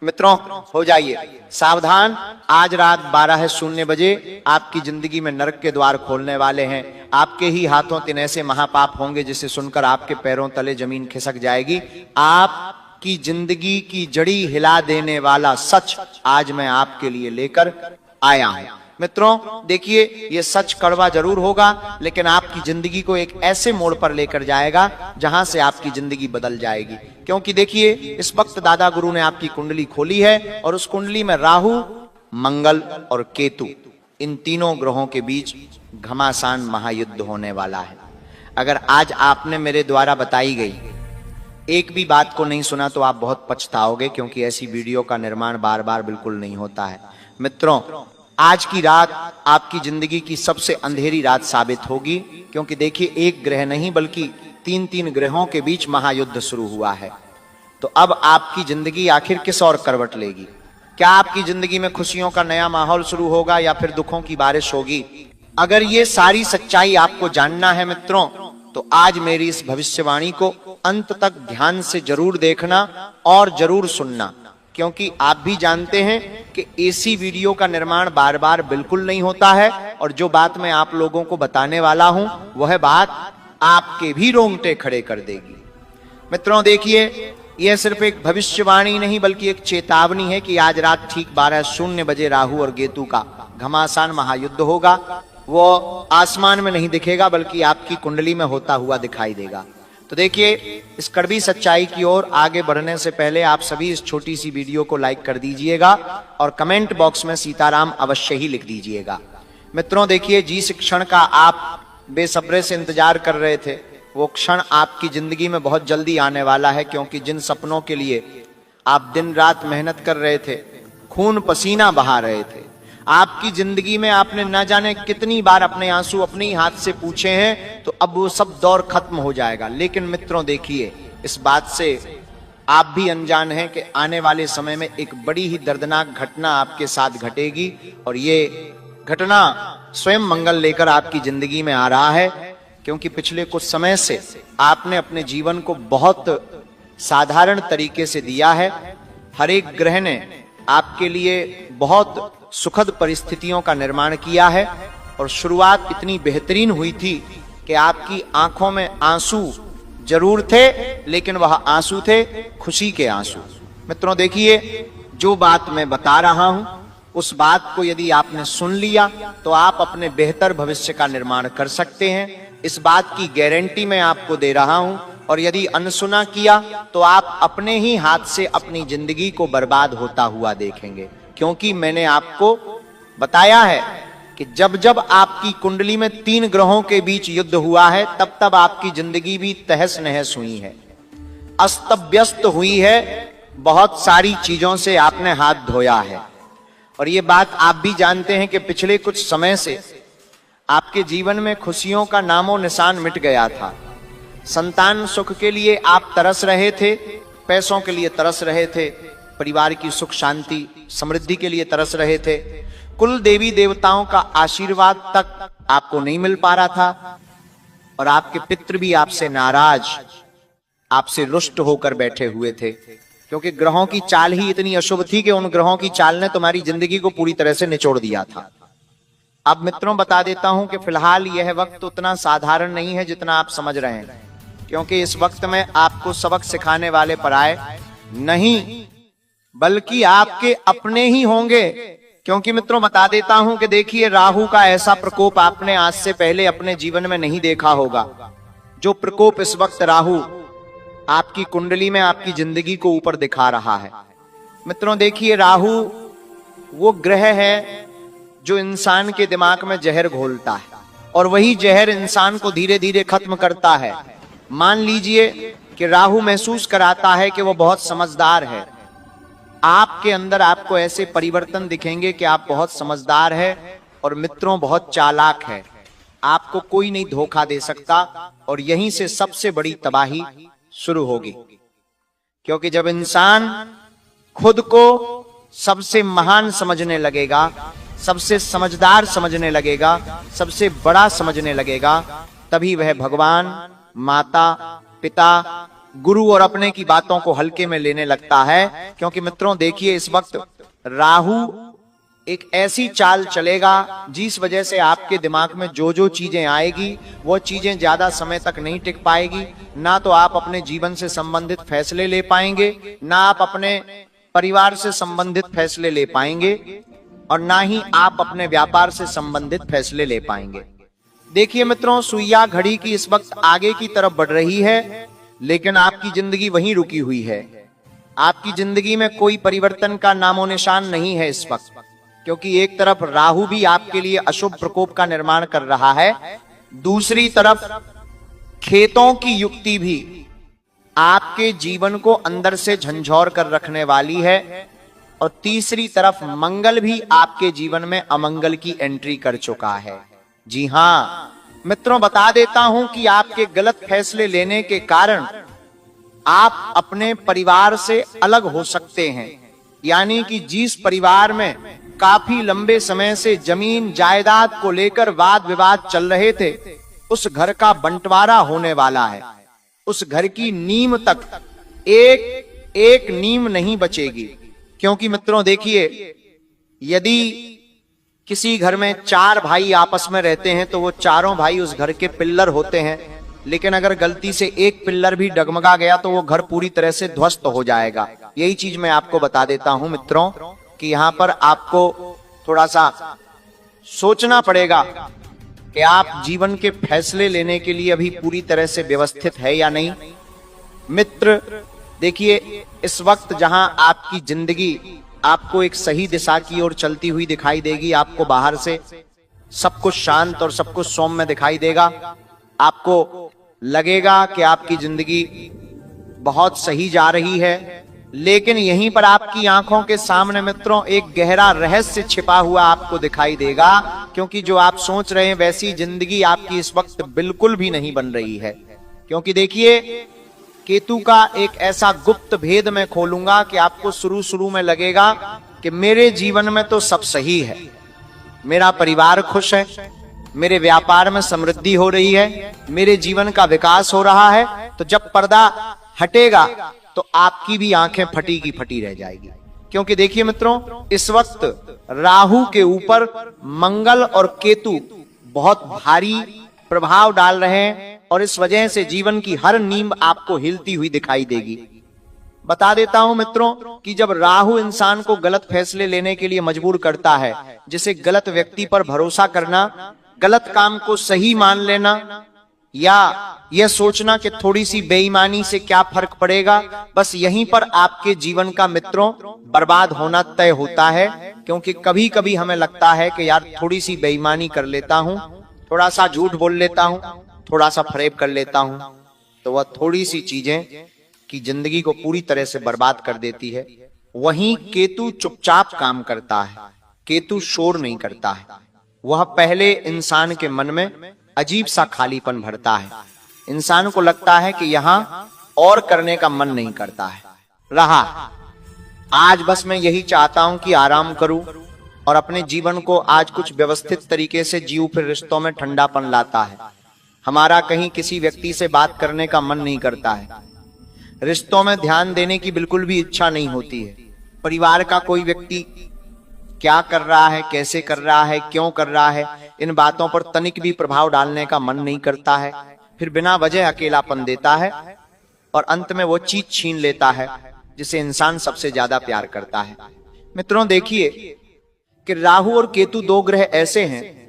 मित्रों हो जाइए सावधान, आज रात 12:00 आपकी जिंदगी में नरक के द्वार खोलने वाले हैं। आपके ही हाथों 3 ऐसे महापाप होंगे जिसे सुनकर आपके पैरों तले जमीन खिसक जाएगी। आपकी जिंदगी की जड़ी हिला देने वाला सच आज मैं आपके लिए लेकर आया हूं। मित्रों देखिए, ये सच कड़वा जरूर होगा, लेकिन आपकी जिंदगी को एक ऐसे मोड़ पर लेकर जाएगा जहां से आपकी जिंदगी बदल जाएगी। क्योंकि देखिए, इस वक्त दादा गुरु ने आपकी कुंडली खोली है और उस कुंडली में राहु, मंगल और केतु, इन तीनों ग्रहों के बीच घमासान महायुद्ध होने वाला है। अगर आज आपने मेरे द्वारा बताई गई एक भी बात को नहीं सुना तो आप बहुत पछताओगे, क्योंकि ऐसी वीडियो का निर्माण बार बार बिल्कुल नहीं होता है। मित्रों, आज की रात आपकी जिंदगी की सबसे अंधेरी रात साबित होगी, क्योंकि देखिए, एक ग्रह नहीं बल्कि 3 ग्रहों के बीच महायुद्ध शुरू हुआ है। तो अब आपकी जिंदगी आखिर किस ओर करवट लेगी? क्या आपकी जिंदगी में खुशियों का नया माहौल शुरू होगा या फिर दुखों की बारिश होगी? अगर ये सारी सच्चाई आपको जानना है मित्रों, तो आज मेरी इस भविष्यवाणी को अंत तक ध्यान से जरूर देखना और जरूर सुनना, क्योंकि आप भी जानते हैं कि ऐसी वीडियो का निर्माण बार बार बिल्कुल नहीं होता है, और जो बात मैं आप लोगों को बताने वाला हूं वह बात आपके भी रोंगटे खड़े कर देगी। मित्रों देखिए, यह सिर्फ एक भविष्यवाणी नहीं बल्कि एक चेतावनी है कि आज रात ठीक 12:00 राहु और केतु का घमासान महायुद्ध होगा। वो आसमान में नहीं दिखेगा बल्कि आपकी कुंडली में होता हुआ दिखाई देगा। तो देखिए, इस कड़वी सच्चाई की ओर आगे बढ़ने से पहले आप सभी इस छोटी सी वीडियो को लाइक कर दीजिएगा और कमेंट बॉक्स में सीताराम अवश्य ही लिख दीजिएगा। मित्रों देखिए, जिस क्षण का आप बेसब्री से इंतजार कर रहे थे वो क्षण आपकी जिंदगी में बहुत जल्दी आने वाला है, क्योंकि जिन सपनों के लिए आप दिन रात मेहनत कर रहे थे, खून पसीना बहा रहे थे, आपकी जिंदगी में आपने न जाने कितनी बार अपने आंसू अपने ही हाथ से पूछे हैं, तो अब वो सब दौर खत्म हो जाएगा। लेकिन मित्रों देखिए, इस बात से आप भी अनजान हैं कि आने वाले समय में एक बड़ी ही दर्दनाक घटना आपके साथ घटेगी, और ये घटना स्वयं मंगल लेकर आपकी जिंदगी में आ रहा है। क्योंकि पिछले कुछ समय से आपने अपने जीवन को बहुत साधारण तरीके से दिया है। हर एक ग्रह ने आपके लिए बहुत सुखद परिस्थितियों का निर्माण किया है, और शुरुआत इतनी बेहतरीन हुई थी कि आपकी आंखों में आंसू जरूर थे, लेकिन वह आंसू थे खुशी के आंसू। मित्रों देखिए, जो बात मैं बता रहा हूं उस बात को यदि आपने सुन लिया तो आप अपने बेहतर भविष्य का निर्माण कर सकते हैं। इस बात की गारंटी मैं आपको दे रहा हूं, और यदि अनसुना किया तो आप अपने ही हाथ से अपनी जिंदगी को बर्बाद होता हुआ देखेंगे। क्योंकि मैंने आपको बताया है कि जब जब आपकी कुंडली में 3 ग्रहों के बीच युद्ध हुआ है, तब तब आपकी जिंदगी भी तहस नहस हुई है, अस्त व्यस्त हुई है, बहुत सारी चीजों से आपने हाथ धोया है। और ये बात आप भी जानते हैं कि पिछले कुछ समय से आपके जीवन में खुशियों का नामो निशान मिट गया था। संतान सुख के लिए आप तरस रहे थे, पैसों के लिए तरस रहे थे, परिवार की सुख शांति समृद्धि के लिए तरस रहे थे, कुल देवी देवताओं का आशीर्वाद तक आपको नहीं मिल पा रहा था, और आपके पितृ भी आपसे नाराज, आपसे रुष्ट होकर बैठे हुए थे, क्योंकि ग्रहों की चाल ही इतनी अशुभ थी कि उन ग्रहों की चाल ने तुम्हारी जिंदगी को पूरी तरह से निचोड़ दिया था। अब मित्रों बता देता हूं कि फिलहाल यह वक्त उतना साधारण नहीं है जितना आप समझ रहे हैं, क्योंकि इस वक्त में आपको सबक सिखाने वाले पराए नहीं बल्कि आपके अपने ही होंगे। क्योंकि मित्रों बता देता हूं कि देखिए, राहु का ऐसा प्रकोप आपने आज से पहले अपने जीवन में नहीं देखा होगा। जो प्रकोप इस वक्त राहु आपकी कुंडली में आपकी जिंदगी को ऊपर दिखा रहा है। मित्रों देखिए, राहु वो ग्रह है जो इंसान के दिमाग में जहर घोलता है, और वही जहर इंसान को धीरे धीरे खत्म करता है। मान लीजिए कि राहु महसूस कराता है कि वो बहुत समझदार है। आपके अंदर आपको ऐसे परिवर्तन दिखेंगे कि आप बहुत समझदार है, और मित्रों बहुत चालाक है, आपको कोई नहीं धोखा दे सकता, और यहीं से सबसे बड़ी तबाही शुरू होगी। क्योंकि जब इंसान खुद को सबसे महान समझने लगेगा, सबसे समझदार समझने लगेगा, सबसे बड़ा समझने लगेगा, तभी वह भगवान, माता, पिता, गुरु और अपने की बातों को हल्के में लेने लगता है। क्योंकि मित्रों देखिए, इस वक्त राहु एक ऐसी चाल चलेगा जिस वजह से आपके दिमाग में जो जो चीजें आएगी वो चीजें ज्यादा समय तक नहीं टिक पाएगी। ना तो आप अपने जीवन से संबंधित फैसले ले पाएंगे, ना आप अपने परिवार से संबंधित फैसले ले पाएंगे, और ना ही आप अपने व्यापार से संबंधित फैसले ले पाएंगे। देखिए मित्रों, सुइया घड़ी की इस वक्त आगे की तरफ बढ़ रही है, लेकिन आपकी जिंदगी वहीं रुकी हुई है। आपकी जिंदगी में कोई परिवर्तन का नामो निशान नहीं है इस वक्त। क्योंकि एक तरफ राहु भी आपके लिए अशुभ प्रकोप का निर्माण कर रहा है, दूसरी तरफ खेतों की युक्ति भी आपके जीवन को अंदर से झंझोर कर रखने वाली है, और तीसरी तरफ मंगल भी आपके जीवन में अमंगल की एंट्री कर चुका है। जी हां मित्रों, बता देता हूं कि आपके गलत फैसले लेने के कारण आप अपने परिवार से अलग हो सकते हैं। यानी कि जिस परिवार में काफी लंबे समय से जमीन जायदाद को लेकर वाद विवाद चल रहे थे, उस घर का बंटवारा होने वाला है। उस घर की नींव तक एक एक नींव नहीं बचेगी। क्योंकि मित्रों देखिए, यदि किसी घर में 4 भाई आपस में रहते हैं तो वो चारों भाई उस घर के पिल्लर होते हैं, लेकिन अगर गलती से एक पिल्लर भी डगमगा गया तो वो घर पूरी तरह से ध्वस्त हो जाएगा। यही चीज मैं आपको बता देता हूं मित्रों कि यहां पर आपको थोड़ा सा सोचना पड़ेगा कि आप जीवन के फैसले लेने के लिए अभी पूरी तरह से व्यवस्थित है या नहीं। मित्र देखिए, इस वक्त जहां आपकी जिंदगी आपको एक सही दिशा की ओर चलती हुई दिखाई देगी, आपको बाहर से सब कुछ शांत और सब कुछ सौम्य दिखाई देगा, आपको लगेगा कि आपकी जिंदगी बहुत सही जा रही है, लेकिन यहीं पर आपकी आंखों के सामने मित्रों एक गहरा रहस्य छिपा हुआ आपको दिखाई देगा। क्योंकि जो आप सोच रहे हैं वैसी जिंदगी आपकी इस वक्त बिल्कुल भी नहीं बन रही है। क्योंकि देखिए, केतु का एक ऐसा गुप्त भेद मैं खोलूंगा कि आपको शुरू शुरू में लगेगा कि मेरे जीवन में तो सब सही है, मेरा परिवार खुश है, मेरे व्यापार में समृद्धि हो रही है, मेरे जीवन का विकास हो रहा है। तो जब पर्दा हटेगा तो आपकी भी आंखें फटी की फटी रह जाएगी। क्योंकि देखिए मित्रों, इस वक्त राहु के ऊपर मंगल और केतु बहुत भारी प्रभाव डाल रहे हैं, और इस वजह से जीवन की हर नींव आपको हिलती हुई दिखाई देगी। बता देता हूं मित्रों कि जब राहु इंसान को गलत फैसले लेने के लिए मजबूर करता है, जिसे गलत व्यक्ति पर भरोसा करना, गलत काम को सही मान लेना, या यह सोचना कि थोड़ी सी बेईमानी से क्या फर्क पड़ेगा, बस यहीं पर आपके जीवन का मित्रों बर्बाद होना तय होता है। क्योंकि कभी कभी हमें लगता है कि यार थोड़ी सी बेईमानी कर लेता हूं, थोड़ा सा झूठ बोल लेता हूं, थोड़ा सा फरेब कर लेता हूं, तो वह थोड़ी सी चीजें की जिंदगी को पूरी तरह से बर्बाद कर देती है। वहीं केतु चुपचाप काम करता है, केतु शोर नहीं करता है। वह पहले इंसान के मन में अजीब सा खालीपन भरता है, इंसान को लगता है कि यहां और करने का मन नहीं करता है। रहा आज बस मैं यही चाहता हूं कि आराम करूं और अपने जीवन को आज कुछ व्यवस्थित तरीके से जीऊं, फिर रिश्तों में ठंडापन लाता है। हमारा कहीं किसी व्यक्ति से बात करने का मन नहीं करता है, रिश्तों में ध्यान देने की बिल्कुल भी इच्छा नहीं होती है। परिवार का कोई व्यक्ति क्या कर रहा है, कैसे कर रहा है, क्यों कर रहा है, इन बातों पर तनिक भी प्रभाव डालने का मन नहीं करता है। फिर बिना वजह अकेलापन देता है और अंत में वो चीज छीन लेता है जिसे इंसान सबसे ज्यादा प्यार करता है। मित्रों देखिए कि राहु और केतु 2 ग्रह ऐसे हैं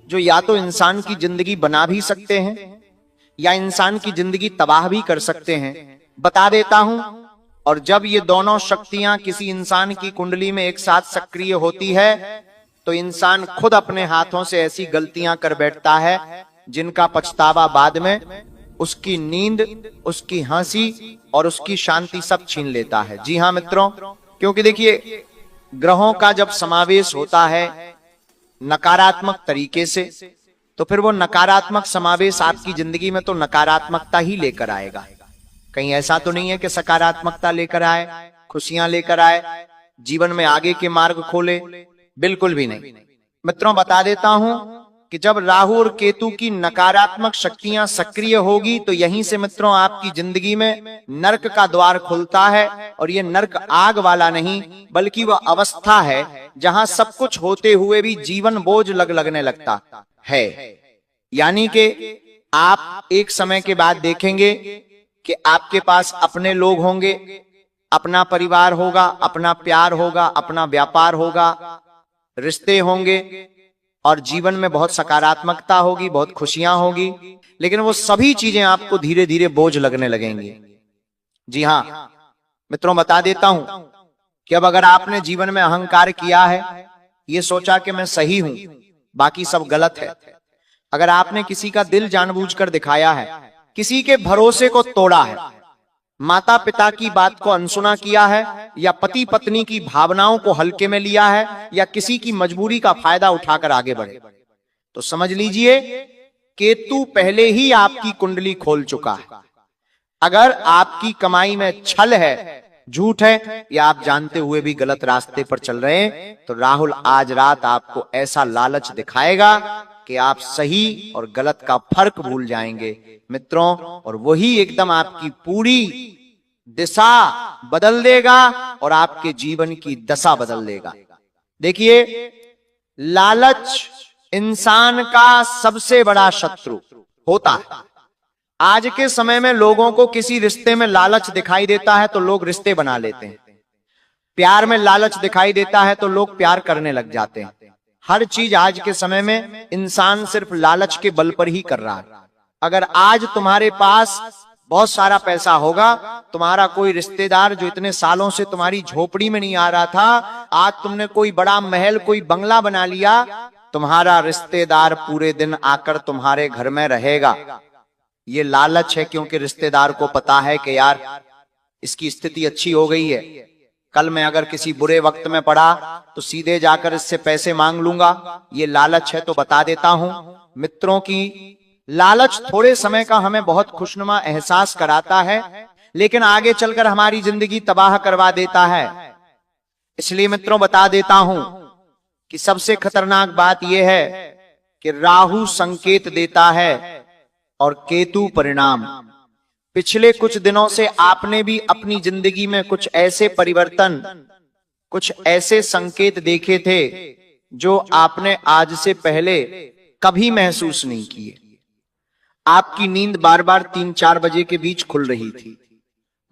जो या तो इंसान की जिंदगी बना भी सकते हैं या इंसान की जिंदगी तबाह भी कर सकते हैं। बता देता हूं, और जब ये दोनों शक्तियां किसी इंसान की कुंडली में एक साथ सक्रिय होती है तो इंसान खुद अपने हाथों से ऐसी गलतियां कर बैठता है जिनका पछतावा बाद में उसकी नींद, उसकी हंसी और उसकी शांति सब छीन लेता है। जी हां मित्रों, क्योंकि देखिए ग्रहों का जब समावेश होता है नकारात्मक तरीके से, तो फिर वो नकारात्मक समावेश आपकी जिंदगी में तो नकारात्मकता ही लेकर आएगा। कहीं ऐसा तो नहीं है कि सकारात्मकता लेकर आए, खुशियां लेकर आए, जीवन में आगे के मार्ग खोले, बिल्कुल भी नहीं। मित्रों बता देता हूं कि जब राहु और केतु की नकारात्मक शक्तियां सक्रिय होगी तो यहीं से मित्रों आपकी जिंदगी में नरक का द्वार खुलता है। और ये नरक आग वाला नहीं बल्कि वह अवस्था है जहां सब कुछ होते हुए भी जीवन बोझ लगने लगता है। यानी कि आप एक समय के बाद देखेंगे कि आपके पास अपने लोग होंगे, अपना परिवार होगा, अपना प्यार होगा, अपना व्यापार होगा, रिश्ते होंगे और जीवन में बहुत सकारात्मकता होगी, बहुत खुशियां होगी, लेकिन वो सभी चीजें आपको धीरे धीरे बोझ लगने लगेंगी। जी हां मित्रों, बता देता हूं कि अब अगर आपने जीवन में अहंकार किया है, ये सोचा कि मैं सही हूं, बाकी सब गलत है, अगर आपने किसी का दिल जानबूझकर दिखाया है, किसी के भरोसे को तोड़ा है, माता पिता की बात को अनसुना किया है, या पति पत्नी की भावनाओं को हल्के में लिया है, या किसी की मजबूरी का फायदा उठाकर आगे बढ़े, तो समझ लीजिए केतु पहले ही आपकी कुंडली खोल चुका है। अगर आपकी कमाई में छल है, झूठ है, या आप जानते हुए भी गलत रास्ते पर चल रहे हैं, तो राहुल आज रात आपको ऐसा लालच दिखाएगा कि आप सही और गलत का फर्क भूल जाएंगे मित्रों, और वही एकदम आपकी पूरी दिशा बदल देगा और आपके जीवन की दशा बदल देगा। देखिए, लालच इंसान का सबसे बड़ा शत्रु होता है। आज के समय में लोगों को किसी रिश्ते में लालच दिखाई देता है तो लोग रिश्ते बना लेते हैं, प्यार में लालच दिखाई देता है तो लोग प्यार करने लग जाते हैं। हर चीज आज के समय में इंसान सिर्फ लालच के बल पर ही कर रहा है। अगर आज तुम्हारे पास बहुत सारा पैसा होगा, तुम्हारा कोई रिश्तेदार जो इतने सालों से तुम्हारी झोपड़ी में नहीं आ रहा था, आज तुमने कोई बड़ा महल, कोई बंगला बना लिया, तुम्हारा रिश्तेदार पूरे दिन आकर तुम्हारे घर में रहेगा। ये लालच है, क्योंकि रिश्तेदार को पता है कि यार इसकी स्थिति अच्छी हो गई है, कल मैं अगर किसी बुरे वक्त में पड़ा तो सीधे जाकर इससे पैसे मांग लूंगा। ये लालच है। तो बता देता हूं मित्रों की लालच थोड़े समय का हमें बहुत खुशनुमा एहसास कराता है, लेकिन आगे चलकर हमारी जिंदगी तबाह करवा देता है। इसलिए मित्रों बता देता हूं कि सबसे खतरनाक बात यह है कि राहु संकेत देता है और केतु परिणाम। पिछले कुछ दिनों से आपने भी अपनी जिंदगी में कुछ ऐसे परिवर्तन, कुछ ऐसे संकेत देखे थे जो आपने आज से पहले कभी महसूस नहीं किए। आपकी नींद बार बार 3-4 बजे के बीच खुल रही थी,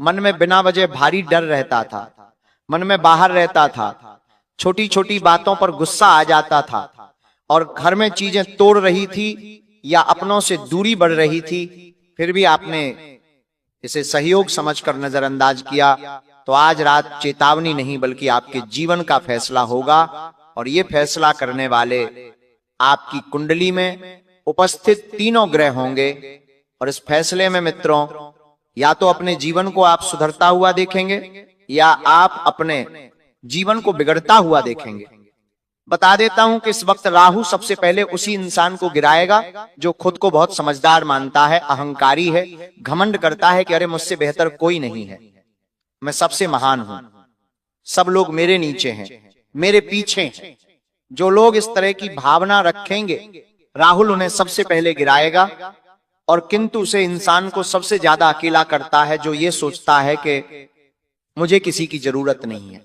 मन में बिना वजह भारी डर रहता था, मन में बाहर रहता था, छोटी छोटी बातों पर गुस्सा आ जाता था, और घर में चीजें तोड़ रही थी या अपनों से दूरी बढ़ रही थी, फिर भी आपने इसे सहयोग समझकर नजरअंदाज किया। तो आज रात चेतावनी नहीं बल्कि आपके जीवन का फैसला होगा, और ये फैसला करने वाले आपकी कुंडली में उपस्थित तीनों ग्रह होंगे। और इस फैसले में मित्रों या तो अपने जीवन को आप सुधरता हुआ देखेंगे या आप अपने जीवन को बिगड़ता हुआ देखेंगे। बता देता हूं कि इस वक्त राहु सबसे पहले उसी इंसान को गिराएगा जो खुद को बहुत समझदार मानता है, अहंकारी है, घमंड करता है कि अरे मुझसे बेहतर कोई नहीं है, मैं सबसे महान हूं, सब लोग मेरे नीचे हैं, मेरे पीछे हैं। जो लोग इस तरह की भावना रखेंगे राहुल उन्हें सबसे पहले गिराएगा। और किंतु से इंसान को सबसे ज्यादा अकेला करता है जो ये सोचता है कि मुझे किसी की जरूरत नहीं है।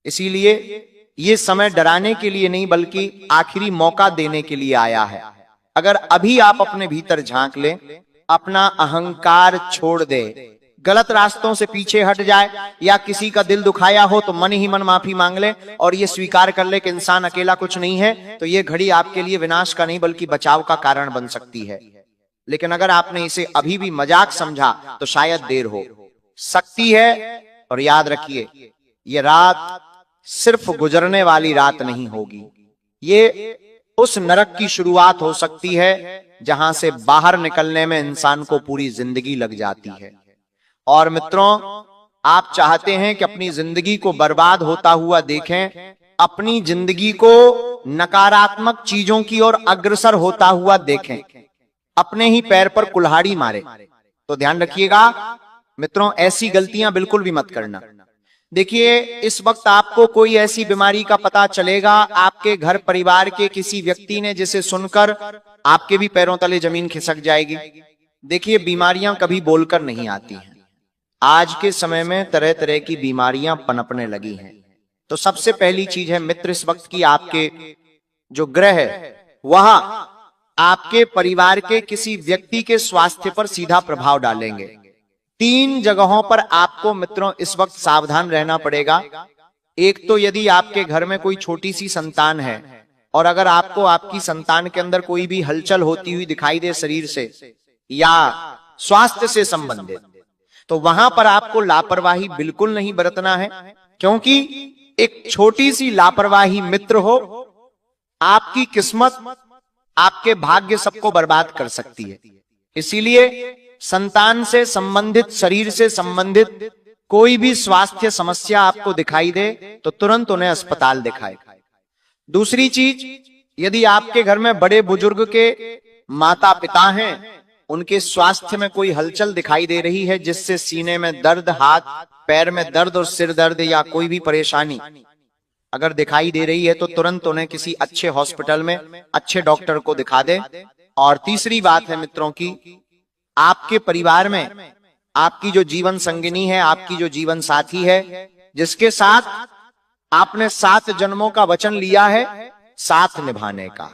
इसीलिए ये समय डराने के लिए नहीं बल्कि आखिरी मौका देने के लिए आया है। अगर अभी आप अपने भीतर झांक लें, अपना अहंकार छोड़ दे, गलत रास्तों से पीछे हट जाए, या किसी का दिल दुखाया हो तो मन ही मन माफी मांग ले और ये स्वीकार कर ले कि इंसान अकेला कुछ नहीं है, तो ये घड़ी आपके लिए विनाश का नहीं बल्कि बचाव का कारण बन सकती है। लेकिन अगर आपने इसे अभी भी मजाक समझा तो शायद देर हो सकती है। और याद रखिए, ये रात सिर्फ गुजरने वाली रात नहीं होगी, ये उस नरक की शुरुआत हो सकती है जहां से बाहर निकलने में इंसान को पूरी जिंदगी लग जाती है। और मित्रों, आप चाहते हैं कि अपनी जिंदगी को बर्बाद होता हुआ देखें, अपनी जिंदगी को नकारात्मक चीजों की ओर अग्रसर होता हुआ देखें, अपने ही पैर पर कुल्हाड़ी मारे, तो ध्यान रखिएगा मित्रों, ऐसी गलतियां बिल्कुल भी मत करना। देखिए, इस वक्त आपको कोई ऐसी बीमारी का पता चलेगा आपके घर परिवार के किसी व्यक्ति ने, जिसे सुनकर आपके भी पैरों तले जमीन खिसक जाएगी। देखिए, बीमारियां कभी बोलकर नहीं आती हैं। आज के समय में तरह तरह की बीमारियां पनपने लगी हैं। तो सबसे पहली चीज है मित्र, इस वक्त की आपके जो ग्रह है वह आपके परिवार के किसी व्यक्ति के स्वास्थ्य पर सीधा प्रभाव डालेंगे। 3 जगहों पर आपको मित्रों इस वक्त सावधान रहना पड़ेगा। एक तो यदि आपके घर में कोई छोटी सी संतान है और अगर आपको आपकी संतान के अंदर कोई भी हलचल होती हुई दिखाई दे शरीर से या स्वास्थ्य से संबंधित, तो वहां पर आपको लापरवाही बिल्कुल नहीं बरतना है, क्योंकि एक छोटी सी लापरवाही मित्र हो आपकी किस्मत, आपके भाग्य सबको बर्बाद कर सकती है। इसीलिए संतान से संबंधित, शरीर से संबंधित कोई भी स्वास्थ्य समस्या आपको दिखाई दे तो तुरंत उन्हें अस्पताल दिखाए। दूसरी चीज, यदि आपके घर में बड़े बुजुर्ग के माता पिता हैं, उनके स्वास्थ्य में कोई हलचल दिखाई दे रही है जिससे सीने में दर्द, हाथ पैर में दर्द और सिर दर्द या कोई भी परेशानी अगर दिखाई दे रही है तो तुरंत उन्हें किसी अच्छे हॉस्पिटल में अच्छे डॉक्टर को दिखा दे। और तीसरी बात है मित्रों की, आपके परिवार में आपकी जो जीवन संगिनी है, आपकी जो जीवन साथी है, जिसके साथ आपने 7 जन्मों का वचन लिया है साथ निभाने का,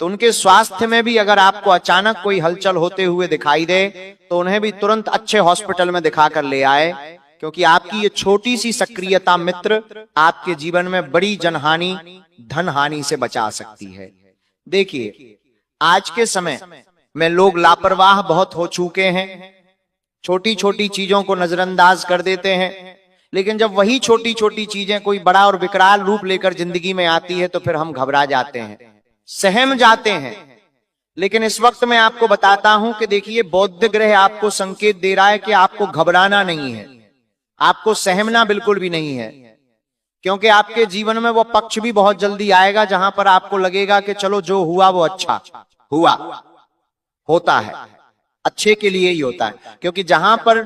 तो उनके स्वास्थ्य में भी अगर आपको अचानक कोई हलचल होते हुए दिखाई दे तो उन्हें भी तुरंत अच्छे हॉस्पिटल में दिखाकर ले आए, क्योंकि आपकी ये छोटी सी सक्रियता मित्र आपके जीवन में बड़ी जनहानि, धन हानि से बचा सकती है। देखिए, आज के समय में लोग लापरवाह बहुत हो चुके हैं, छोटी छोटी चीजों को नजरअंदाज कर देते हैं, लेकिन जब वही छोटी छोटी चीजें कोई बड़ा और विकराल रूप लेकर जिंदगी में आती है तो फिर हम घबरा जाते हैं, सहम जाते हैं। लेकिन इस वक्त मैं आपको बताता हूं कि देखिए, बौद्ध ग्रह आपको संकेत दे रहा है कि आपको घबराना नहीं है, आपको सहमना बिल्कुल भी नहीं है, क्योंकि आपके जीवन में वो पक्ष भी बहुत जल्दी आएगा जहां पर आपको लगेगा कि चलो जो हुआ वो अच्छा हुआ, होता है अच्छे के लिए ही होता है। क्योंकि जहां पर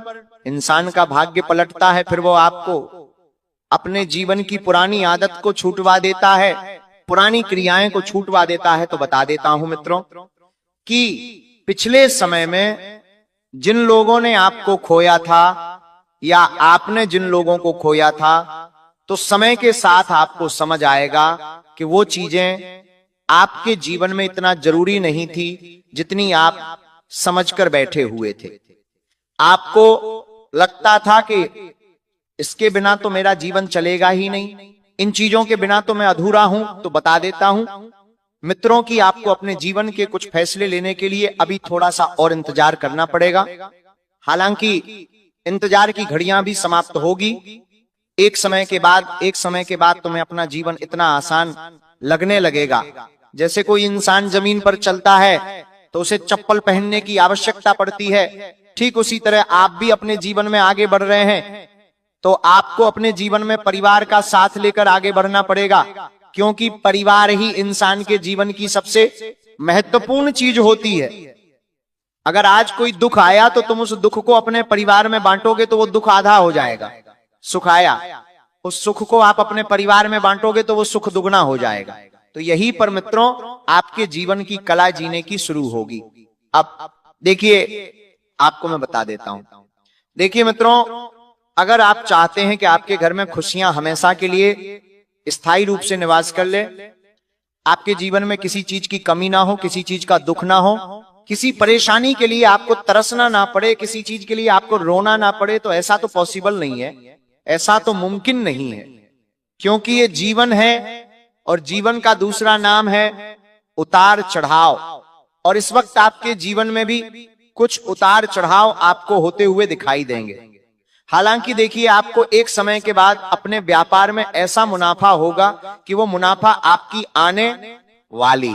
इंसान का भाग्य पलटता है फिर वो आपको अपने जीवन की पुरानी आदत को छूटवा देता है, पुरानी क्रियाएं को छूटवा देता है। तो बता देता हूं मित्रों कि पिछले समय में जिन लोगों ने आपको खोया था या आपने जिन लोगों को खोया था, तो समय के साथ आपको समझ आएगा कि वो चीजें आपके जीवन में इतना जरूरी नहीं थी जितनी आप समझकर बैठे हुए थे। आपको लगता था कि इसके बिना तो मेरा जीवन चलेगा ही नहीं, इन चीजों के बिना तो मैं अधूरा हूं। तो बता देता हूं मित्रों कि आपको अपने जीवन के कुछ फैसले लेने के लिए अभी थोड़ा सा और इंतजार करना पड़ेगा। हालांकि इंतजार की घड़ियां भी समाप्त होगी। एक समय के बाद तुम्हें अपना जीवन इतना आसान लगने लगेगा। जैसे कोई इंसान जमीन पर चलता है तो उसे चप्पल पहनने की आवश्यकता पड़ती है, ठीक उसी तरह आप भी अपने जीवन में आगे बढ़ रहे हैं तो आपको अपने जीवन में परिवार का साथ लेकर आगे बढ़ना पड़ेगा, क्योंकि परिवार ही इंसान के जीवन की सबसे महत्वपूर्ण चीज होती है। अगर आज कोई दुख आया तो तुम उस दुख को अपने परिवार में बांटोगे तो वो दुख आधा हो जाएगा। सुख आया, उस सुख को आप अपने परिवार में बांटोगे तो वो सुख दुगना हो जाएगा। तो यही पर मित्रों आपके जीवन की कला जीने की शुरू होगी। अब देखिए, आपको मैं बता देता हूं। देखिए मित्रों, अगर आप चाहते हैं कि आपके घर में खुशियां हमेशा के लिए स्थायी रूप से निवास कर ले, आपके जीवन में किसी चीज की कमी ना हो, किसी चीज का दुख ना हो, किसी परेशानी के लिए आपको तरसना ना पड़े, किसी चीज के लिए आपको रोना ना पड़े, तो ऐसा तो पॉसिबल नहीं है, ऐसा तो मुमकिन नहीं है। क्योंकि ये जीवन है और जीवन का दूसरा नाम है उतार चढ़ाव। और इस वक्त आपके जीवन में भी कुछ उतार चढ़ाव आपको होते हुए दिखाई देंगे। हालांकि देखिए, आपको एक समय के बाद अपने व्यापार में ऐसा मुनाफा होगा कि वो मुनाफा आपकी आने वाली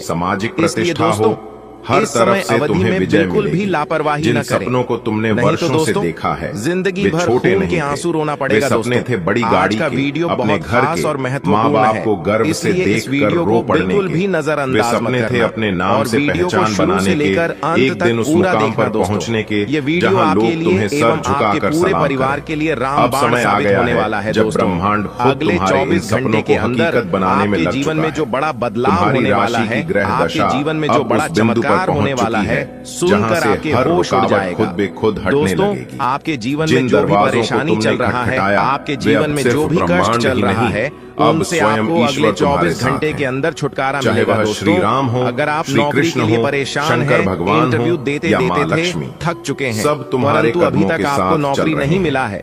है। सामाजिक इसलिए प्रतिष्ठा दोस्तों, हो, हर इस तरफ समय से अवधि तुम्हें में विजय बिल्कुल मिलेगी। भी लापरवाही जिन न करें। सपनों को तुमने नहीं तो वर्षों से दोस्तों, देखा है, जिंदगी वे भर छोटे खून नहीं के थे। आंसू रोना वे पड़ेगा सपने दोस्तों। थे बड़ी आज गाड़ी का के, वीडियो अपने बहुत घर खास के, और माँ महत्वपूर्ण बाप है, को गर्व से इसलिए इस देखकर वीडियो रो को पड़ने बिल्कुल के। भी वे नजरअंदाज मत सपने थे करना अपने नाम और से वीडियो को पहचान शुरू बनाने से के, लेकर अंत एक दिन तक उस पूरा मुकाम देखना पर दोस्तों। पहुंचने के ये वीडियो जहां आपके लोग लिए तुम्हें सर एवं आपके झुकाकर पूरे सलाम परिवार करें। के लिए अब रामबाण समय आ साबित गया होने है वाला है जब दोस्तों। ब्रह्मांड खुद अगले तुम्हारे इन 24 सपनों घंटे को के अंदर हकीकत बनाने में आपके लग जीवन चुका में जो है। बड़ा बदलाव तुम्हारी होने वाला राशि की है, ग्रह आपके दशा जीवन में जो अब बड़ा उस बिंदु पर चमत्कार पहुंच होने वाला चुकी है, है, सुनकर जहां से आपके हर होश उड़ रुकावट जाएगा। खुद बे खुद हटने दोस्तों, लगेगी। आपके जीवन जिन में जो भी दरवाजों को परेशानी तुमने चल रहा है, खटखटाया, आपके वे जीवन अब में सिर्फ जो भी कष्ट ब्रह्मांड चल ही रहा नहीं, है, अब उनसे स्वयं आपको ईश्वर अगले तुम्हारे 24 साथ घंटे हैं। के अंदर छुटकारा चाहे मिलेगा वह दोस्तों। श्री राम हो, अगर आप श्री नौकरी कृष्ण के लिए हो, परेशान शंकर हैं, भगवान हो इंटरव्यू देते या माँ देते थे, लक्ष्मी, थक चुके हैं, सब तुम्हारे परंतु अभी कदमों तक के आपको साथ नौकरी चल रहे नहीं हैं। मिला है,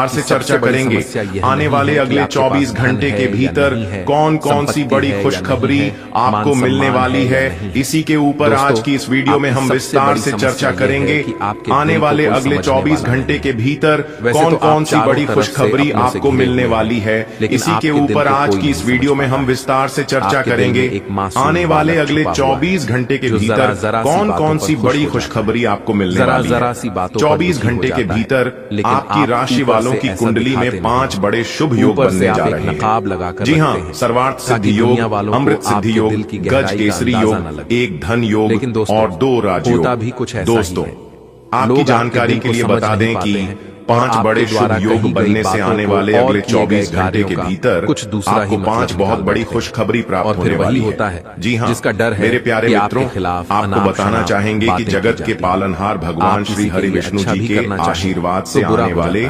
विस्तार से चर्चा करेंगे आने वाले अगले 24 घंटे के भीतर कौन कौन सी बड़ी खुशखबरी आपको मिलने वाली है। इसी के ऊपर आज की इस वीडियो में हम विस्तार से चर्चा करेंगे आने वाले अगले 24 घंटे के भीतर कौन कौन सी बड़ी खुशखबरी आपको मिलने वाली है। इसी के ऊपर आज की इस वीडियो में हम विस्तार से चर्चा करेंगे आने वाले अगले 24 घंटे के भीतर कौन कौन सी बड़ी खुशखबरी आपको मिलने वाली है। 24 घंटे के भीतर आपकी राशि वालों की कुंडली में 5 बड़े शुभ योग बनने जा रहे हैं। जी हाँ, सर्वार्थ सिद्धि योग, अमृत सिद्धि योग, गज केसरी योग, एक धन योग और 2 राजयोग। दोस्तों, आपकी जानकारी के लिए बता दें कि 5 बड़े शुभ योग बनने से आने वाले अगले 24 घंटे के भीतर आपको 5 बहुत बड़ी खुशखबरी प्राप्त होने वाली है। जी हाँ, जिसका डर है मेरे प्यारे मित्रों, आपको बताना चाहेंगे कि जगत के पालनहार भगवान श्री हरि विष्णु जी के आशीर्वाद से आने वाले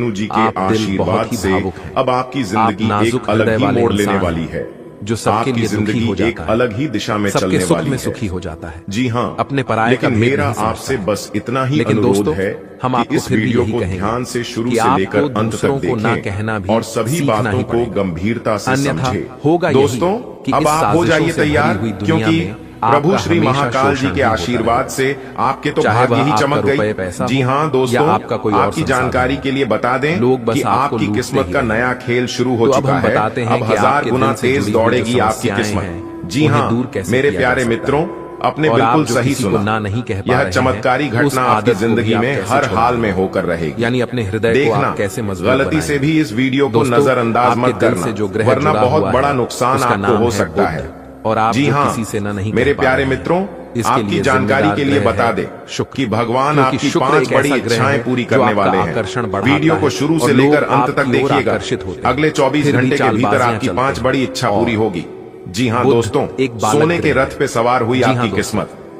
विष्णु जी के आप दिल आशीर्वाद बहुत ही से भावुक हैं। अब आपकी जिंदगी आप नाजुक एक अलग हृदय ही वाले मोड़ लेने इंसान वाली हैं, है, जो सबके आपकी लिए दुखी जिंदगी हो एक जाता है, अलग ही दिशा में सबके चलने सुख वाली में है। सुखी हो जाता है। जी हाँ, अपने पराये का लेकिन भेद मेरा नहीं समझता आपसे है। बस इतना ही लेकिन अनुरोध दोस्तों, है हम कि आपको इस फिर भी वीडियो यही को कहेंगे ध्यान से शुरू कि से आपको लेकर अंत तक दूसरों को ना देखें कहना भी और सभी सीखना ही बातों को पड़ेगा। गंभीरता से अन्यथा समझें। होगा यही दोस्तों, कि अब इस आप हो साजिशों जाइए से भरी तैयार, हुई दुनिया क्योंकि में प्रभु आपका श्री हमेशा महाकाल जी शोषण के ही होता आशीर्वाद रहेगा। से आपके तो चाहे भाग्य वह ही आपका चमक रुपये गई। पैसा जी हो हाँ दोस्तों, या आपका कोई और आपकी संसाधन जानकारी हो। के लिए बता दें लोग बस कि आपको आपकी लूटते किस्मत ही का रहेंगे। नया खेल शुरू हो तो अब चुका हम है। बताते हैं अब कि 1000 आपके गुना दिल से तेज जुड़ी हुई दौड़ेगी जो आपकी समस्याएं किस्मत। हैं, जी उन्हें हाँ दूर कैसे मेरे किया जा प्यारे सकता मित्रों, है। आपने और बिल्कुल आप जो सही किसी को सुना। ना नहीं कह पा यह रहे चमत्कारी हैं, उस घटना आपकी आदत को भी जिंदगी आप में कैसे हर छोड़ेंगे? हाल में होकर रहेगी। यानी अपने हृदय को देखना, आप कैसे मजबूत गलती से बनाएंगे। भी इस वीडियो को दोस्तों, नजरअंदाज आपके मत दिल करना, से जो ग्रह वरना जुड़ा बहुत हुआ बड़ा है, नुकसान उसका आपको नाम हो है सकता बुध। है। और आप जी जो हाँ, किसी से ना नहीं मेरे कह पा प्यारे रहे हैं, मित्रों, इसके आपकी लिए जानकारी जिम्मेदार के लिए ग्रह बता है दे शुक्र। कि भगवान क्योंकि आपकी शुक्र 5 एक बड़ी ऐसा ग्रह इच्छाएं है पूरी जो करने आपका वाले आकर्षण हैं। बढ़ाता वीडियो को है शुरू और से लोग लेकर अंत तक आपकी ओर देखिएगा। आकर्षित होते हैं। अगले 24 फिर भी घंटे के भीतर चालबाजियां आपकी चलते 5 हैं। बड़ी इच्छा और पूरी होगी। जी हाँ बुध दोस्तों, एक बालक सोने के ग्रह रथ पे सवार हुई जी हाँ आपकी दोस्तों, किस्मत।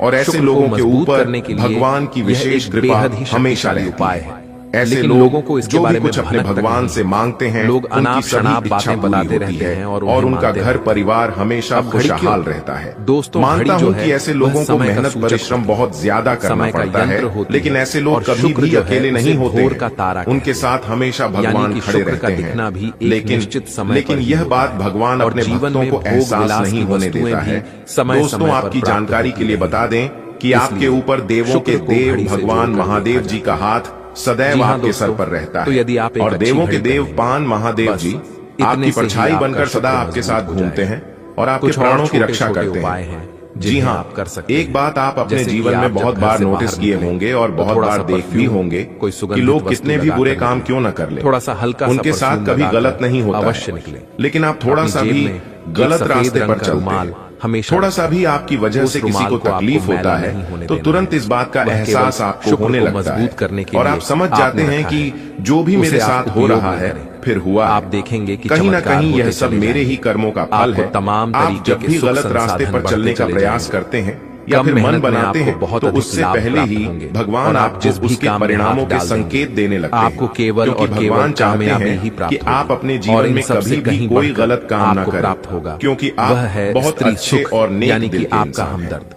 और ऐसे शुक्र को लोगों के मजबूत ऊपर करने के लिए भगवान की यह विशेष एक कृपा बेहद ही हमेशा शक्तिशाली रहती उपाय है। है। ऐसे लेकिन लोग लोगों को इसके जो भी बारे में कुछ अपने भनक तक भगवान नहीं से है। मांगते हैं लोग उनकी अनाप सभी शनाप इच्छा बातें पूरी बताते होती रहते है हैं और और उन्हें उनका मानते घर रहते हैं। परिवार हमेशा अब घड़ी खुशहाल क्यों? रहता है। दोस्तों, मानता घड़ी जो हूं है, कि ऐसे वह लोगों को समय का मेहनत सूचक परिश्रम होती है। बहुत ज्यादा करना समय का पड़ता है, यंत्र होती लेकिन है। ऐसे लोग और कभी शुक्र भी जो है, अकेले नहीं उसे होते भोर का तारा हैं। कहते उनके हैं। साथ हमेशा यानी भगवान कि खड़े शुक्र का रहते दिखना भी हैं। एक लेकिन निश्चित समय पर ही यह होता बात है। भगवान और अपने जीवन भक्तों में को भोग एहसास विलास नहीं की होने वस्तुएं देता भी है। समय दोस्तों, समय पर आपकी प्राप्त जानकारी होती के लिए रहेंगी। बता दें कि आपके इसलिए ऊपर देवों शुक्र के को देव घड़ी से भगवान जोड़कर महादेव देखा जी जाता का है। हाथ सदैव जी हाँ आपके सर दोस्तों, पर रहता तो है। यदि आप एक और अच्छी देवों के घड़ी देव पहनेंगे, पान महादेव बस जी इतने आपकी से ही परछाई आपका बनकर शुक्र सदा आपके मजबूत साथ हो घूमते जाएगा। हैं और आपके कुछ और प्राणों की छोटे रक्षा छोटे करते उपाय हैं। हैं जी जिन्हें हाँ, आप कर सकते एक हैं। बात आप अपने जैसे कि जीवन आप में जब बहुत घर बार से नोटिस बाहर किए निकलें, होंगे और तो बहुत थोड़ा बार सा देख भी परफ्यूम, होंगे कोई कि सुगंधित लोग वस्तु कितने भी लगाकर बुरे काम निकलें। क्यों न कर ले, थोड़ा सा हल्का सा उनके साथ परफ्यूम कभी लगाकर गलत नहीं होता अवश्य है। निकलें। लेकिन आप थोड़ा अपनी सा जेब भी में एक गलत सफेद रास्ते रंग पर का चलते रुमाल हैं, हमेशा थोड़ा सा रखें। भी आपकी वजह उस से किसी रुमाल को को आपको तकलीफ मैला होता है नहीं होने तो देना तुरंत है। इस बात का वह एहसास केवल आपको शुक्र होने को लगता मजबूत है करने के और लिए आप समझ आपने जाते हैं रखा कि है। जो भी उसे मेरे आप साथ हो उपयोग रहा में है करें। फिर हुआ आप है। देखेंगे कि कहीं ना चमत्कार कहीं यह होते सब चले मेरे जाएंगे। ही कर्मों का फल आपको है। तमाम आप तरीके जब के भी सुख गलत रास्ते संसाधन पर बढ़ते चलने का चले प्रयास जाएंगे। करते हैं या कम फिर मन मेहनत में बनाते आपको हैं बहुत तो अधिक उससे लाभ पहले प्राप्त ही होंगे। भगवान और आप आपको जिस भी उसके काम में परिणामों हाथ के डाल देंगे, संकेत देने लगते हैं। आपको केवल क्योंकि और केवल भगवान चाहते कामयाबी ही हैं प्राप्त कि आप होगी। अपने और जीवन इन में सबसे कभी भी कहीं कोई बढ़कर गलत काम ना आपको करें, प्राप्त होगा, क्योंकि वह आप है बहुत स्त्री अच्छे सुख, और नेक यानी दिल कि के आपका इंसान हैं। हमदर्द।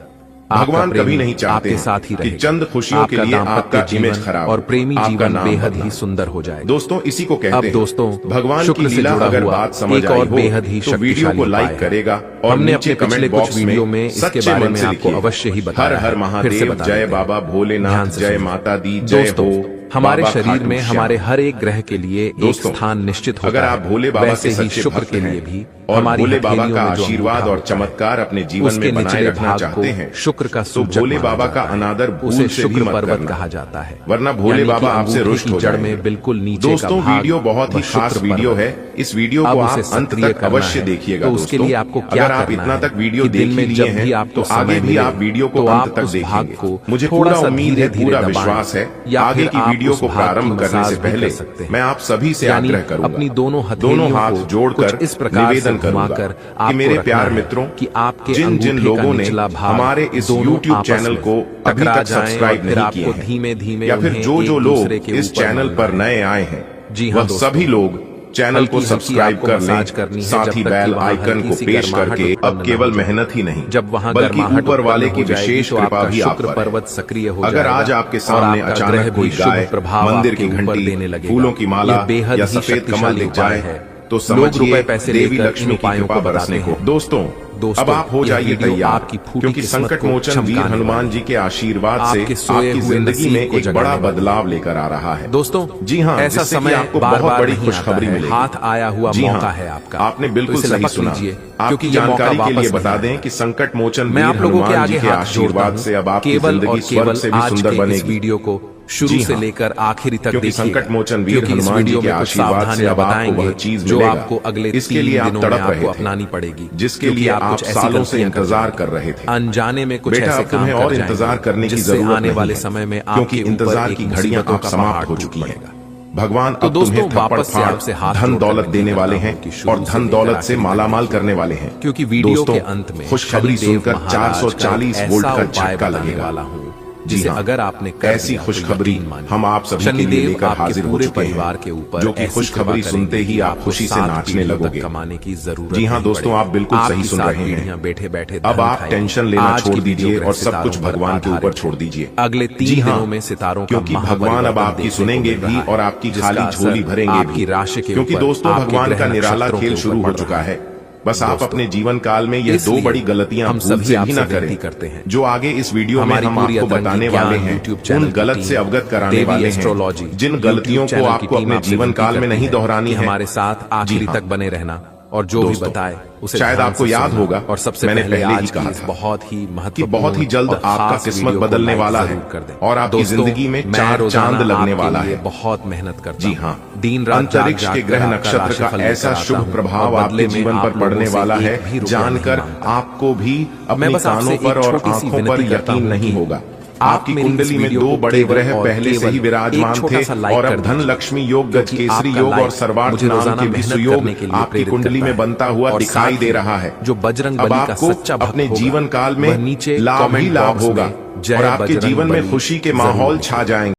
भगवान आपका कभी प्रेमी नहीं चाहते आपके साथ ही हैं कि रहेगा। चंद खुशियों के आपका लिए दाम्पत्य आपका इमेज जीवन खराब और प्रेमी आपका जीवन नाम बेहद बदनाम। ही सुंदर हो जाएगा। दोस्तों इसी को कहते अब हैं दोस्तों, भगवान की शुक्र से लीला जुड़ा अगर हुआ बात समझ एक आई और हो बेहद ही तो वीडियो को शक्तिशाली लाइक उपाय करेगा है। और हमने नीचे अपने पिछले कमेंट कुछ बॉक्स वीडियो में इसके सच्चे बारे मन में से आपको लिखिए। अवश्य ही हर बताया हर है। फिर से महादेव, बता जय देते हैं। बाबा ध्यान भोलेनाथ, से जय सुनिए। माता दी, जय दोस्तों, हो हमारे बाबा शरीर खाटू में श्याम। हमारे हर एक ग्रह के लिए एक दोस्तों, स्थान निश्चित होता अगर है। आप भोले बाबा वैसे के ही सच्चे शुक्र भक्त के लिए हैं भी और हमारी भोले बाबा हथेलियों का में जो आशीर्वाद अंगूठा और होता है, चमत्कार अपने जीवन उसके में बनाए निचले रखना भाग चाहते हैं को शुक्र का तो सूचक भोले माना बाबा का जाता है। अनादर भूल उसे से भी शुक्र मत पर्वत करना, कहा जाता है, वरना भोले यानी कि बाबा आपसे अंगूठे रुष्ट की हो जड़ जाएंगे। में बिल्कुल नीचे दोस्तों का भाग वीडियो बहुत ही वह शुक्र खास वीडियो पर्वत है। इस वीडियो अब को उसे आप अंत सक्रिय तक करना अवश्य है। देखिएगा तो उसके दोस्तों। लिए आपको क्या अगर आप करना इतना है तक वीडियो कि देख दिन ही में लिए जब भी हैं आपको तो आगे समय भी मिले, आप वीडियो को तो अंत आप तक उस भाग देखेंगे। को मुझे थोड़ा पूरा सा उम्मीद है, धीरे-धीरे पूरा दबाएं, विश्वास है या आगे फिर की आप वीडियो उस को भाग की प्रारंभ करने मसाज से भी पहले कर सकते हैं। मैं आप सभी से यानी आग्रह करूंगा, अपनी दोनों दोनों हथेलियों हाथ को जोड़कर कुछ इस प्रकार से निवेदन करूंगा घुमाकर कि आपको मेरे रखना प्यार है मित्रों, कि आपके जिन जिन अंगूठे का लोगों ने निचला भाग हमारे इस दोनों YouTube आपस चैनल में को अभी टकरा तक जाएं और सब्सक्राइब फिर नहीं आपको किए हैं, धीमे-धीमे या फिर उन्हें जो एक लोग दूसरे के इस ऊपर चैनल मलना पर है। नए आए हैं जी हाँ वह दोस्तों, सभी लोग चैनल को हल्की-हल्की सब्सक्राइब आपको कर लें, मसाज करनी है साथ जब ही तक बेल कि वहाँ आइकन हल्की को सी पेश गर्माहट करके उत्पन्न अब न केवल हो जाए। मेहनत ही नहीं जब वहाँ बल्कि गर्माहट ऊपर वाले उत्पन्न की हो जाएगी विशेष तो कृपा आपका भी आप शुक्र पर पर्वत है। सक्रिय हो अगर जाएगा आज आपके और सामने आपका अचानक ग्रह कोई भी शुभ गाय, प्रभाव मंदिर आपके की ऊपर घंटी, देने लगेगा। फूलों की माला ये बेहद या ही सफेद कमल शक्तिशाली दिख उपाय जाए है। तो लोग समझिए रुपए पैसे देवी लेकर लक्ष्मी इन की उपायों कृपा को बरसने बताते को। हैं। दोस्तों अब आप हो ये जाइए वीडियो तैयार, आपकी फूटी क्योंकि किस्मत संकट को मोचन वीर चमकाने हनुमान वाली जी के आशीर्वाद से आपके सोए आपकी हुए जिंदगी नसीब में को एक बड़ा जगाने वाली बदलाव लेकर आ रहा है। दोस्तों जी हाँ, ऐसा जिससे कि समय आपको बार बहुत बार बड़ी नहीं खुशखबरी आता है। मिलेगी। हाथ आया हुआ जी हाँ, मौका है आपका। आपने बिल्कुल तो इसे सही लपक सुना। लीजिए, आपकी क्योंकि ये जानकारी मौका के लिए वापस बता नहीं दें आएगा। कि संकट मोचन मैं वीर आप लोगों के हनुमान आगे जी के हाथ जोड़ता आशीर्वाद से अब हूं, आपकी केवल जिंदगी और स्वर्ग केवल से भी आज सुंदर के इस बनेगी। वीडियो को शुरू जी से हाँ, लेकर आखिरी तक क्योंकि देखिएगा, संकट मोचन वीर क्योंकि इस हनुमान जी वीडियो के में कुछ आशीर्वाद से सावधानियां अब आपको बताएंगे वह चीज जो मिलेगा आपको अगले इसके 3 लिए आप दिनों में तड़प रहे आपको थे, अपनानी पड़ेगी, जिसके क्योंकि लिए आप आप कुछ ऐसी सालों से गलतियां इंतजार कर कर रहे थे। अनजाने में कुछ बेटा ऐसे अब तुम्हें काम और कर इंतजार जाएंगे करने की जिससे जरूरत आने नहीं वाले है, समय में क्योंकि आपके इंतजार ऊपर की एक घड़ियां मुसीबतों अब का समाप्त पहाड़ हो टूट चुकी हैं। पड़ेगा। भगवान तो अब तुम्हें दोस्तों, थप्पड़ वापस से आपसे फाड़ हाथ धन जोड़कर दौलत देने विनती वाले करता हैं हूं कि शुरू और से धन लेकर दौलत से आखिर तक मालामाल देखिए। करने वाले हैं। क्योंकि वीडियो दोस्तों, के अंत में खुशखबरी शनिदेव सुनकर महाराज का 440 एक वोल्ट ऐसा का उपाय झटका बताने लगेगा। वाला हूं जी जिसे हाँ, अगर आपने कर ऐसी दिया तो खुशखबरी यकीन मानिए, हम आप सभी के लिए शनिदेव लेकर आपके हाजिर हो पूरे चुके परिवार हैं, के ऊपर जो कि ऐसी खुशखबरी कृपा सुनते करेंगे ही कि आप आपको खुशी से 7 नाचने पीढ़ियों तक लगोगे। कमाने की जरूरत जी हाँ नहीं दोस्तों, पड़ेगी। आप बिल्कुल सही आपकी सुन 7 रहे हैं। पीढ़ियां बैठे-बैठे अब धन आप खाएंगी। टेंशन लेना आज छोड़ की वीडियो दीजिए ग्रह और सब कुछ सितारों पर भगवान के ऊपर आधारित छोड़ है। दीजिए। अगले 3 जी हाँ, दिनों में सितारों का क्योंकि भगवान अब महापरिवर्तन आपकी देखने को सुनेंगे मिल रहा भी है, और आपकी जिसका खाली असर झोली भरेंगे आपकी भी। राशि के क्योंकि ऊपर, दोस्तों आपके भगवान ग्रह का निराला नक्षत्रों खेल के शुरू ऊपर हो पड़ चुका रहा है। बस आप दोस्तों, अपने जीवन काल में ये 2 इसलिए बड़ी गलतियां हम भूल सभी से भी आपसे ना विनती करें करते हैं। जो आगे इस वीडियो में हमारी हम पूरी आपको अतरंगी बताने ज्ञान वाले हैं YouTube चैनल उन की गलत टीम, से अवगत कराने देवी वाले एस्ट्रोलॉजी हैं जिन YouTube गलतियों चैनल को की आपको टीम अपने आपसे जीवन विनती काल में करती नहीं है दोहरानी कि है। हमारे साथ आखिरी हाँ। तक बने रहना और जो भी दोस्तों, बताए उसे शायद ध्यान आपको से याद सुनना। होगा, और सबसे मैंने पहले पहले ही आज कहा की इस था बहुत ही कि महत्वपूर्ण बहुत ही जल्द और आपका खास किस्मत वीडियो को बदलने लाइक वाला है जरूर कर दें। और आपकी दोस्तों, जिंदगी में मैं 4 रोजाना चांद लगने आपके वाला लिए है। बहुत मेहनत करता जी हूं। हाँ, दिन रात अंतरिक्ष जाग के जाग ग्रह कर नक्षत्र राशिफल का लेकर ऐसा आता शुभ हूं प्रभाव और बदले आपके में जीवन आप पर लोगों पड़ने से वाला एक है भी रुपया नहीं जानकर मांगता। आपको भी मैं अपने बस आपसे कानों पर एक और छोटी सी आंखों पर विनती करता यकीन हूं नहीं कि होगा। आप आपकी मेरी इस कुंडली में वीडियो 2 को बड़े केवल ग्रह और पहले से ही केवल विराजमान एक छोटा थे सा लाइक और कर अब धन दीजिए, लक्ष्मी योग, गज क्योंकि केसरी आपका योग और लाइक सर्वार्थ मुझे नाम रोजाना के मेहनत विश्व योग करने के लिए आपकी प्रेरित कुंडली करता में है। बनता हुआ और दिखाई साथ दे ही रहा है। जो बजरंग अब बली का आपको सच्चा भक्त अपने होगा, जीवन काल वह में नीचे लाभ ही कमेंट लाभ बॉक्स होगा में जय और आपके बजरंग जीवन में बली खुशी के जरूर माहौल लिखें। छा जाएंगे।